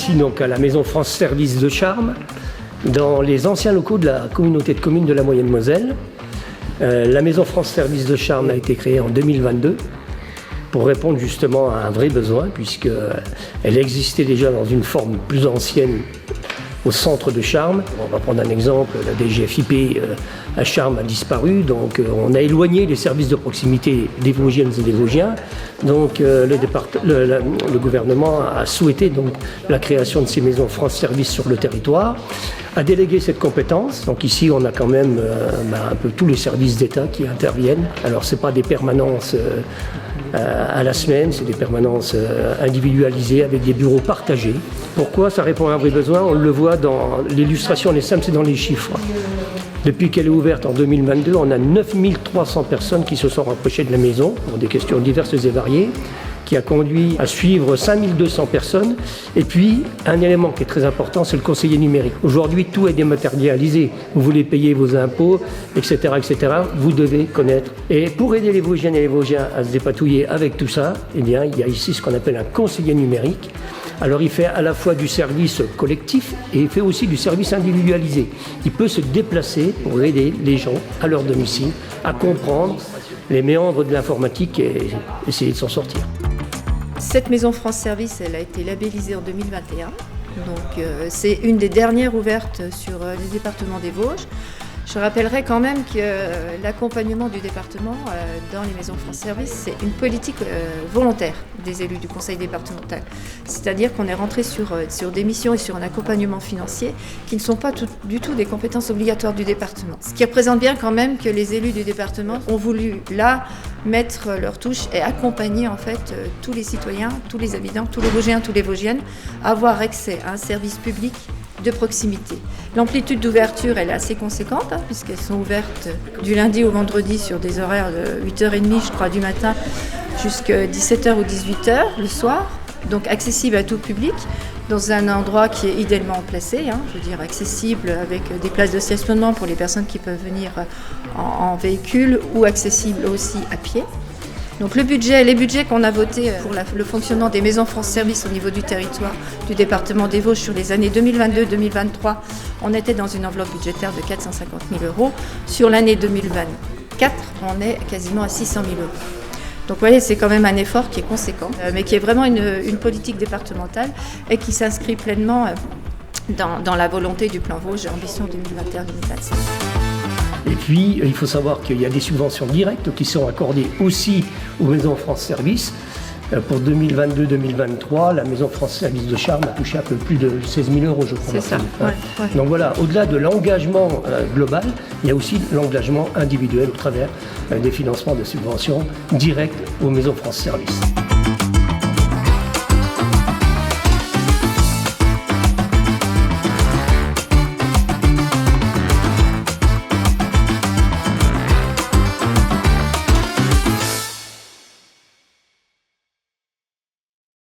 ici donc à la Maison France Service de Charmes, dans les anciens locaux de la communauté de communes de la Moyenne-Moselle. La Maison France Service de Charmes a été créée en 2022 pour répondre justement à un vrai besoin, puisqu'elle existait déjà dans une forme plus ancienne au centre de Charmes. On va prendre un exemple, la DGFiP à Charmes a disparu, donc on a éloigné les services de proximité des Vosgiennes et des Vosgiens. Donc le gouvernement a souhaité donc la création de ces maisons France Service sur le territoire, a délégué cette compétence. Donc ici on a quand même un peu tous les services d'État qui interviennent. Alors c'est pas des permanences à la semaine, c'est des permanences individualisées avec des bureaux partagés. Pourquoi ça répond à un vrai besoin? On le voit dans l'illustration, les simple, c'est dans les chiffres. Depuis qu'elle est ouverte en 2022, on a 9300 personnes qui se sont rapprochées de la maison pour des questions diverses et variées, qui a conduit à suivre 5200 personnes. Et puis, un élément qui est très important, c'est le conseiller numérique. Aujourd'hui, tout est dématérialisé. Vous voulez payer vos impôts, etc., etc. Vous devez connaître. Et pour aider les Vosgiennes et les Vosgiens à se dépatouiller avec tout ça, eh bien, il y a ici ce qu'on appelle un conseiller numérique. Alors, il fait à la fois du service collectif et il fait aussi du service individualisé. Il peut se déplacer pour aider les gens à leur domicile à comprendre les méandres de l'informatique et essayer de s'en sortir. Cette maison France Service, elle a été labellisée en 2021. Donc, c'est une des dernières ouvertes sur les départements des Vosges. Je rappellerai quand même que l'accompagnement du département dans les maisons France Service, c'est une politique volontaire des élus du conseil départemental. C'est-à-dire qu'on est rentré sur des missions et sur un accompagnement financier qui ne sont pas du tout des compétences obligatoires du département. Ce qui représente bien quand même que les élus du département ont voulu là mettre leur touche et accompagner en fait tous les citoyens, tous les habitants, tous les Vosgiens, tous les Vosgiennes à avoir accès à un service public de proximité. L'amplitude d'ouverture elle est assez conséquente puisqu'elles sont ouvertes du lundi au vendredi sur des horaires de 8h30 je crois du matin jusqu'à 17h ou 18h le soir, donc accessible à tout public dans un endroit qui est idéalement placé, je veux dire accessible avec des places de stationnement pour les personnes qui peuvent venir en véhicule ou accessible aussi à pied. Donc les budgets qu'on a votés pour le fonctionnement des maisons France Service au niveau du territoire du département des Vosges sur les années 2022-2023, on était dans une enveloppe budgétaire de 450 000 €. Sur l'année 2024, on est quasiment à 600 000 €. Donc vous voyez, c'est quand même un effort qui est conséquent, mais qui est vraiment une politique départementale et qui s'inscrit pleinement dans la volonté du plan Vosges Ambition 2021-2025. Et puis, il faut savoir qu'il y a des subventions directes qui sont accordées aussi aux maisons France Service. Pour 2022-2023, la maison France Service de Charmes a touché un peu plus de 16 000 €, je crois. C'est ça, ouais. Donc voilà, au-delà de l'engagement global, il y a aussi l'engagement individuel au travers des financements de subventions directes aux maisons France Service.